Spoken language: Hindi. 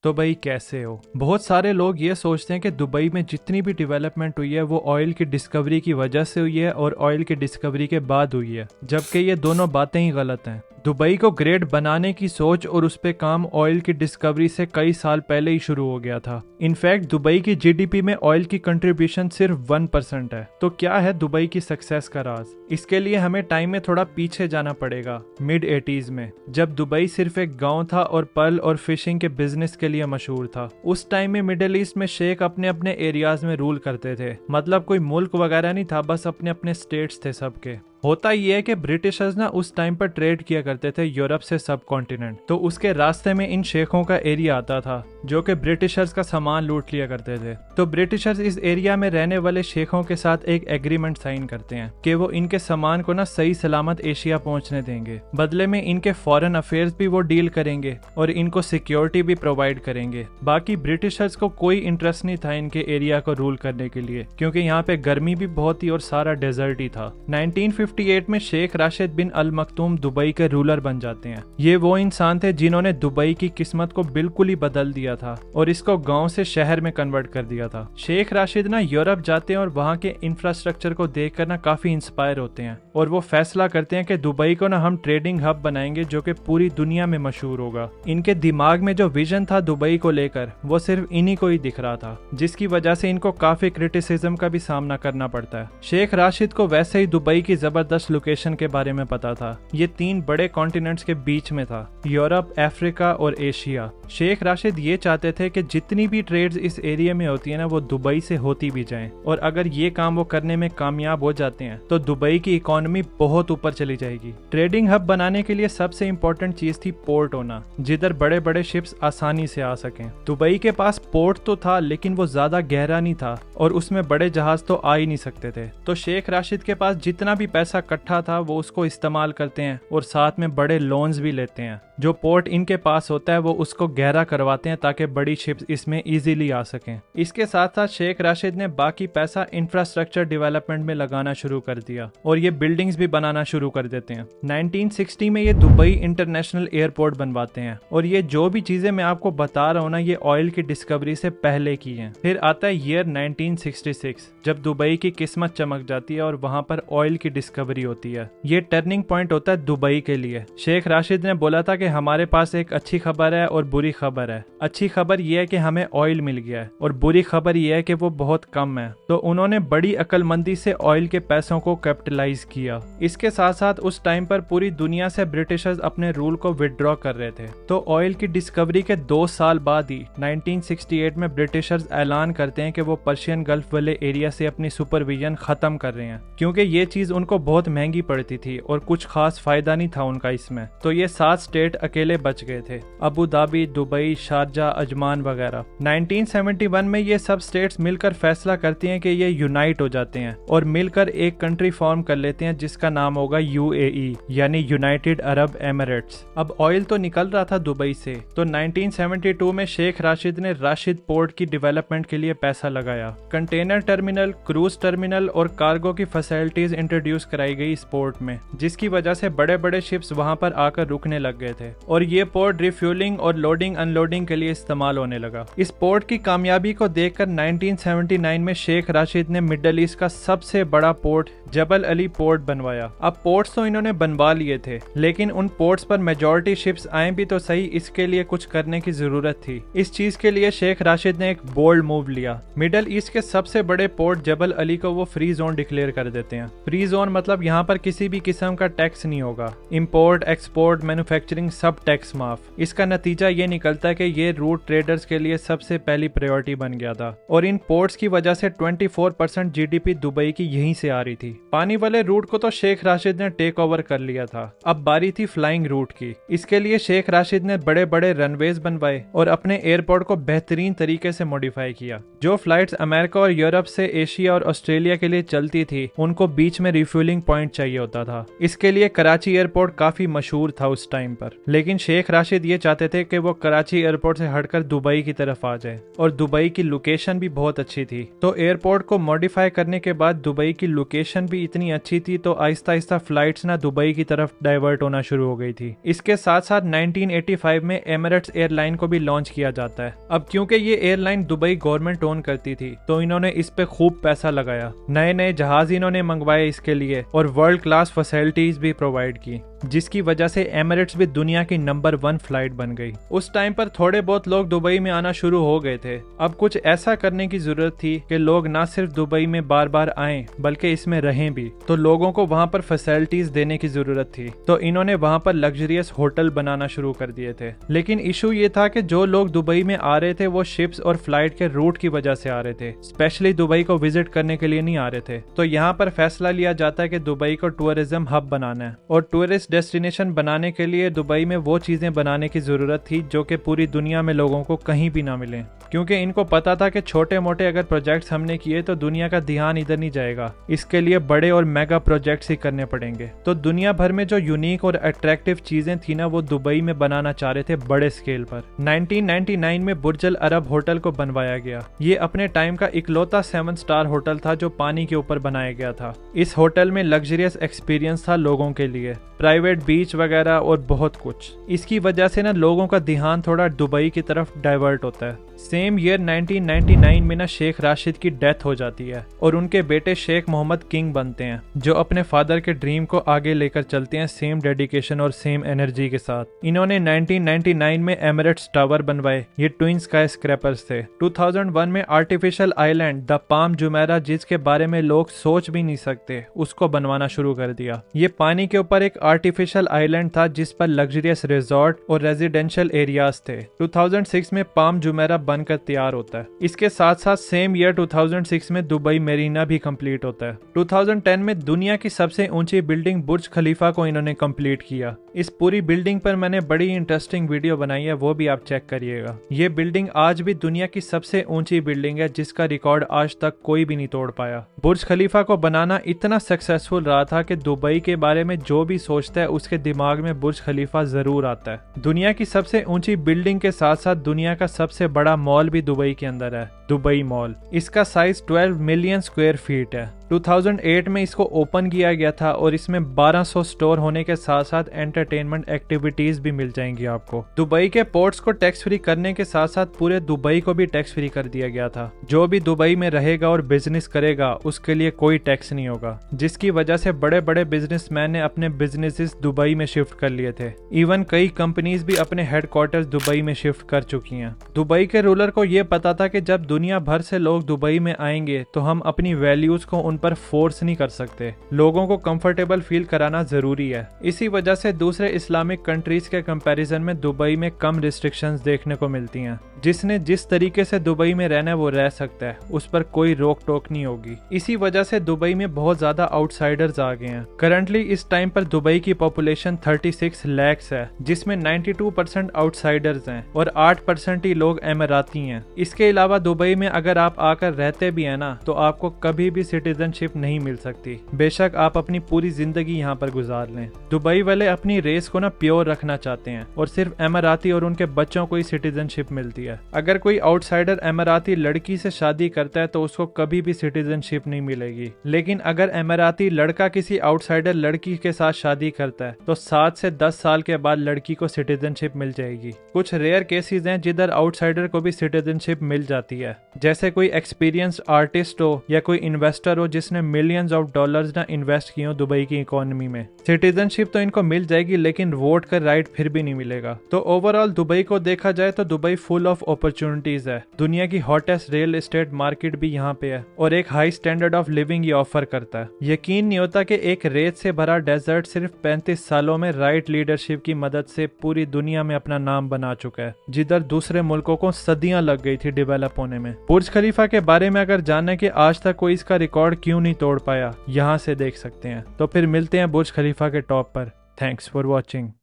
तो भाई कैसे हो। बहुत सारे लोग ये सोचते हैं कि दुबई में जितनी भी डेवलपमेंट हुई है वो ऑयल की डिस्कवरी की वजह से हुई है और ऑयल की डिस्कवरी के बाद हुई है, जबकि ये दोनों बातें ही गलत हैं। दुबई को ग्रेट बनाने की सोच और उस पे काम ऑयल की डिस्कवरी से कई साल पहले ही शुरू हो गया था। इनफैक्ट दुबई की जीडीपी में ऑयल की कंट्रीब्यूशन सिर्फ 1% है। तो क्या है दुबई की सक्सेस का राज? इसके लिए हमें टाइम में थोड़ा पीछे जाना पड़ेगा, मिड 80s में, जब दुबई सिर्फ एक गांव था और पर्ल और फिशिंग के बिजनेस के लिए मशहूर था। उस टाइम में मिडिल ईस्ट में शेख अपने अपने एरियाज में रूल करते थे, मतलब कोई मुल्क वगैरह नहीं था, बस अपने अपने स्टेट्स थे सबके। होता ये है कि ब्रिटिशर्स ना उस टाइम पर ट्रेड किया करते थे यूरोप से सब कॉन्टिनेंट, तो उसके रास्ते में इन शेखों का एरिया आता था जो कि ब्रिटिशर्स का सामान लूट लिया करते थे। तो ब्रिटिशर्स इस एरिया में रहने वाले शेखों के साथ एक एग्रीमेंट साइन करते हैं कि वो इनके सामान को ना सही सलामत एशिया पहुंचने देंगे। बदले में इनके फॉरेन अफेयर्स भी वो डील करेंगे और इनको सिक्योरिटी भी प्रोवाइड करेंगे। बाकी ब्रिटिशर्स को कोई इंटरेस्ट नहीं था इनके एरिया को रूल करने के लिए, क्योंकि यहाँ पे गर्मी भी बहुत थी और सारा डेजर्ट ही था। 1958 में शेख राशिद बिन अल मखतूम दुबई के रूलर बन जाते हैं। ये वो इंसान थे जिन्होंने दुबई की किस्मत को बिल्कुल ही बदल दिया था और इसको गांव से शहर में कन्वर्ट कर दिया था। शेख राशिद ना यूरोप जाते हैं और वहाँ के इंफ्रास्ट्रक्चर को देखकर ना काफी इंस्पायर होते हैं और वो फैसला करते हैं कि दुबई को ना हम ट्रेडिंग हब बनाएंगे जो कि पूरी दुनिया में मशहूर होगा। इनके दिमाग में जो विजन था दुबई को लेकर वो सिर्फ इन्हीं को ही दिख रहा था, जिसकी वजह से इनको काफी क्रिटिसिज्म का भी सामना करना पड़ता है। शेख राशिद को वैसे ही दुबई की जबरदस्त लोकेशन के बारे में पता था। ये 3 बड़े कॉन्टिनेंट्स के बीच में था, यूरोप, अफ्रीका और एशिया। शेख राशिद ये चाहते थे कि जितनी भी ट्रेड्स इस एरिया में होती है ना वो दुबई से होती भी जाएं, और अगर ये काम वो करने में कामयाब हो जाते हैं तो दुबई की इकोनॉमी बहुत ऊपर चली जाएगी। ट्रेडिंग हब बनाने के लिए सबसे इंपॉर्टेंट चीज थी पोर्ट होना, जिधर बड़े बड़े शिप्स आसानी से आ सकें। दुबई के पास पोर्ट तो था लेकिन वो ज्यादा गहरा नहीं था और उसमें बड़े जहाज तो आ ही नहीं सकते थे। तो शेख राशिद के पास जितना भी पैसा इकट्ठा था वो उसको इस्तेमाल करते हैं और साथ में बड़े लोन्स भी लेते हैं। जो पोर्ट इनके पास होता है वो उसको गहरा करवाते हैं ताकि बड़ी शिप्स इसमें इजीली आ सकें। इसके साथ साथ शेख राशिद ने बाकी पैसा इंफ्रास्ट्रक्चर डेवलपमेंट में लगाना शुरू कर दिया और ये बिल्डिंग्स भी बनाना शुरू कर देते हैं। 1960 में ये दुबई इंटरनेशनल एयरपोर्ट बनवाते हैं और ये जो भी चीजें मैं आपको बता रहा हूँ ना ये ऑयल की डिस्कवरी से पहले की हैं। फिर आता है ईयर 1966 जब दुबई की किस्मत चमक जाती है और वहां पर ऑयल की डिस्कवरी होती है। ये टर्निंग पॉइंट होता है दुबई के लिए। शेख राशिद ने बोला था कि हमारे पास एक अच्छी खबर है और बुरी खबर है। अच्छी खबर यह है कि हमें ऑयल मिल गया है और बुरी खबर यह है कि वो बहुत कम है। तो उन्होंने बड़ी अक्लमंदी से ऑयल के पैसों को कैपिटलाइज किया। इसके साथ साथ उस टाइम पर पूरी दुनिया से ब्रिटिशर्स अपने रूल को विदड्रॉ कर रहे थे। तो ऑयल की डिस्कवरी के 2 साल बाद ही 1968 में ब्रिटिशर्स ऐलान करते हैं कि वो पर्शियन गल्फ वाले एरिया से अपनी सुपरविजन खत्म कर रहे हैं, क्योंकि ये चीज उनको बहुत महंगी पड़ती थी और कुछ खास फायदा नहीं था उनका इसमें। तो ये 7 स्टेट अकेले बच गए थे, Abu Dhabi, Dubai, Sharjah, Ajman वगैरह। 1971 में ये सब स्टेट्स मिलकर फैसला करती हैं कि ये यूनाइट हो जाते हैं और मिलकर एक कंट्री फॉर्म कर लेते हैं जिसका नाम होगा यूएई, यानी यूनाइटेड अरब एमिरेट्स। अब ऑयल तो निकल रहा था दुबई से, तो 1972 में शेख राशिद ने राशिद पोर्ट की डेवलपमेंट के लिए पैसा लगाया। कंटेनर टर्मिनल, क्रूज टर्मिनल और कार्गो की फैसिलिटीज इंट्रोड्यूस कराई गई इस पोर्ट में, जिसकी वजह से बड़े बड़े शिप्स वहां पर आकर रुकने लग गए थे और ये पोर्ट रिफ्यूलिंग और लोडिंग अनलोडिंग के लिए इस्तेमाल होने लगा। इस पोर्ट की कामयाबी को देखकर 1979 में शेख राशिद ने मिडल ईस्ट का सबसे बड़ा पोर्ट जबल अली पोर्ट बनवाया। अब पोर्ट्स तो इन्होंने बनवा लिए थे, लेकिन उन पोर्ट्स पर मेजॉरिटी शिप्स आए भी तो सही, इसके लिए कुछ करने की जरूरत थी। इस चीज के लिए शेख राशिद ने एक बोल्ड मूव लिया। मिडल ईस्ट के सबसे बड़े पोर्ट जबल अली को वो फ्री जोन डिक्लेयर कर देते हैं। फ्री जोन मतलब यहाँ पर किसी भी किस्म का टैक्स नहीं होगा। इंपोर्ट, एक्सपोर्ट, मैन्युफैक्चरिंग सब टैक्स माफ। इसका नतीजा ये निकलता है कि ये रूट ट्रेडर्स के लिए सबसे पहली प्रायोरिटी बन गया था और इन पोर्ट्स की वजह से 24% जीडीपी दुबई की यहीं से आ रही थी। पानी वाले रूट को तो शेख राशिद ने टेक ओवर कर लिया था, अब बारी थी फ्लाइंग रूट की। इसके लिए शेख राशिद ने बड़े बड़े रनवेज बनवाए और अपने एयरपोर्ट को बेहतरीन तरीके से मॉडिफाई किया। जो फ्लाइट्स अमेरिका और यूरोप से एशिया और ऑस्ट्रेलिया के लिए चलती थी उनको बीच में रिफ्यूलिंग पॉइंट चाहिए होता था। इसके लिए कराची एयरपोर्ट काफी मशहूर था उस टाइम पर। लेकिन शेख राशिद ये चाहते थे कि वो कराची एयरपोर्ट से हटकर दुबई की तरफ आ जाए, और दुबई की लोकेशन भी बहुत अच्छी थी। तो एयरपोर्ट को मॉडिफाई करने के बाद दुबई की लोकेशन भी इतनी अच्छी थी, तो आहिस्ता आहिस्ता फ्लाइट्स ना दुबई की तरफ डाइवर्ट होना शुरू हो गई थी। इसके साथ साथ 1985 में एमिरेट्स एयरलाइन को भी लॉन्च किया जाता है। अब क्योंकि ये एयरलाइन दुबई गवर्नमेंट ओन करती थी, तो इन्होंने इस पे खूब पैसा लगाया, नए नए जहाज इन्होंने मंगवाए इसके लिए, और वर्ल्ड क्लास फैसिलिटीज भी प्रोवाइड की, जिसकी वजह से एमिरेट्स भी दुनिया की नंबर 1 फ्लाइट बन गई। उस टाइम पर थोड़े बहुत लोग दुबई में आना शुरू हो गए थे। अब कुछ ऐसा करने की जरूरत थी कि लोग ना सिर्फ दुबई में बार बार आएं, बल्कि इसमें रहें भी। तो लोगों को वहां पर फैसिलिटीज देने की जरूरत थी, तो इन्होंने वहां पर लग्जरियस होटल बनाना शुरू कर दिए थे। लेकिन इशू ये था कि जो लोग दुबई में आ रहे थे वो शिप्स और फ्लाइट के रूट की वजह से आ रहे थे, स्पेशली दुबई को विजिट करने के लिए नहीं आ रहे थे। तो यहाँ पर फैसला लिया जाता है कि दुबई को टूरिज्म हब बनाना है, और टूरिस्ट डेस्टिनेशन बनाने के लिए दुबई में वो चीजें बनाने की जरूरत थी जो कि पूरी दुनिया में लोगों को कहीं भी ना मिले, क्योंकि इनको पता था कि छोटे मोटे अगर प्रोजेक्ट्स हमने किए तो दुनिया का ध्यान इधर नहीं जाएगा, इसके लिए बड़े और मेगा प्रोजेक्ट्स ही करने पड़ेंगे। तो दुनिया भर में जो यूनिक और अट्रैक्टिव चीजें थी ना, वो दुबई में बनाना चाह रहे थे बड़े स्केल पर। 1999 में बुर्ज अल अरब होटल को बनवाया गया। ये अपने टाइम का इकलौता 7 स्टार होटल था जो पानी के ऊपर बनाया गया था। इस होटल में लग्जरियस एक्सपीरियंस था लोगों के लिए, प्राइवेट बीच वगैरह और बहुत कुछ। इसकी वजह से ना लोगों का ध्यान थोड़ा दुबई की तरफ डाइवर्ट होता है। सेम ईयर 1999 में ना शेख राशिद की डेथ हो जाती है, और उनके बेटे शेख मोहम्मद किंग बनते हैं, जो अपने फादर के ड्रीम को आगे लेकर चलते हैं सेम डेडिकेशन और सेम एनर्जी के साथ। इन्होंने 1999 में एमिरेट्स टावर बनवाए। ये ट्विन स्काई स्क्रैपर्स थे। 2001 में artificial island the palm Jumeirah, जिसके बारे में लोग सोच भी नहीं सकते, उसको बनवाना शुरू कर दिया। ये पानी के ऊपर एक आर्टिफिशियल आइलैंड था जिस पर लग्जरियस रिजॉर्ट और रेजिडेंशियल एरियाज थे। 2006 में पाम जुमेरा बनकर तैयार होता है। इसके साथ साथ सेम ईयर 2006 में दुबई मेरीना भी कंप्लीट होता है। 2010 में दुनिया की सबसे ऊंची बिल्डिंग बुर्ज खलीफा को इन्होंने कंप्लीट किया। इस पूरी बिल्डिंग पर मैंने बड़ी इंटरेस्टिंग वीडियो बनाई है, वो भी आप चेक करिएगा। ये बिल्डिंग आज भी दुनिया की सबसे ऊंची बिल्डिंग है, जिसका रिकॉर्ड आज तक कोई भी नहीं तोड़ पाया। बुर्ज खलीफा को बनाना इतना सक्सेसफुल रहा था कि दुबई के बारे में जो भी सोचता है उसके दिमाग में बुर्ज खलीफा जरूर आता है। दुनिया की सबसे ऊंची बिल्डिंग के साथ साथ दुनिया का सबसे बड़ा मॉल भी दुबई के अंदर है, दुबई मॉल। इसका साइज 12 मिलियन स्क्वायर फीट है। 2008 में इसको ओपन किया गया था, और इसमें 1200 स्टोर होने के साथ साथ एंटरटेनमेंट एक्टिविटीज भी मिल जाएंगी आपको। दुबई के पोर्ट्स को टैक्स फ्री करने के साथ साथ पूरे दुबई को भी टैक्स फ्री कर दिया गया था। जो भी दुबई में रहेगा और बिजनेस करेगा उसके लिए कोई टैक्स नहीं होगा, जिसकी वजह से बड़े बड़े बिजनेसमैन ने अपने बिजनेसेस दुबई में शिफ्ट कर लिए थे। इवन कई कंपनीज भी अपने हेडक्वार्टर्स दुबई में शिफ्ट कर चुकी हैं। दुबई के रूलर को यह पता था कि जब दुनिया भर से लोग दुबई में आएंगे तो हम अपनी वैल्यूज को उन पर फोर्स नहीं कर सकते, लोगों को कंफर्टेबल फील कराना जरूरी है। इसी वजह से दूसरे इस्लामिक कंट्रीज के कंपैरिजन में दुबई में कम रिस्ट्रिक्शंस देखने को मिलती हैं। जिसने जिस तरीके से दुबई में रहना है वो रह सकता है, उस पर कोई रोक टोक नहीं होगी। इसी वजह से दुबई में बहुत ज्यादा आउटसाइडर्स आ गए हैं। करंटली इस टाइम पर दुबई की पॉपुलेशन 36 लाख है, जिसमें 92% आउटसाइडर्स हैं और 8% ही लोग एमिराती हैं। इसके अलावा दुबई में अगर आप आकर रहते भी हैं ना, तो आपको कभी भी सिटीजनशिप नहीं मिल सकती, बेशक आप अपनी पूरी जिंदगी यहाँ पर गुजार लें। दुबई वाले अपनी रेस को ना प्योर रखना चाहते हैं, और सिर्फ एमिराती और उनके बच्चों को ही सिटीजनशिप मिलती है। अगर कोई आउटसाइडर एमिराती लड़की से शादी करता है तो उसको कभी भी सिटीजनशिप नहीं मिलेगी, लेकिन अगर एमिराती लड़का किसी आउटसाइडर लड़की के साथ शादी करता है तो 7 से 10 साल के बाद लड़की को सिटीजनशिप मिल जाएगी। कुछ रेयर केसेस हैं जिधर आउटसाइडर को भी सिटीजनशिप मिल जाती है, जैसे कोई एक्सपीरियंस्ड आर्टिस्ट हो या कोई इन्वेस्टर हो जिसने मिलियंस ऑफ डॉलर्स ना इन्वेस्ट किए हो दुबई की इकोनॉमी में। सिटीजनशिप तो इनको मिल जाएगी, लेकिन वोट का राइट फिर भी नहीं मिलेगा। तो ओवरऑल दुबई को देखा जाए तो दुबई फुल ऑफ अपॉर्चुनिटीज है। दुनिया की हॉटेस्ट रियल एस्टेट मार्केट भी यहाँ पे है, और एक हाई स्टैंडर्ड ऑफ लिविंग ये ऑफर करता है। यकीन नहीं होता कि एक रेत से भरा डेजर्ट सिर्फ 35 सालों में राइट लीडरशिप की मदद से पूरी दुनिया में अपना नाम बना चुका है, जिधर दूसरे मुल्कों को सदियां लग गई थी डेवलप होने में। बुर्ज खलीफा के बारे में अगर जानना कि आज तक कोई इसका रिकॉर्ड क्यों नहीं तोड़ पाया, यहाँ से देख सकते हैं। तो फिर मिलते हैं बुर्ज खलीफा के टॉप पर। Thanks for watching.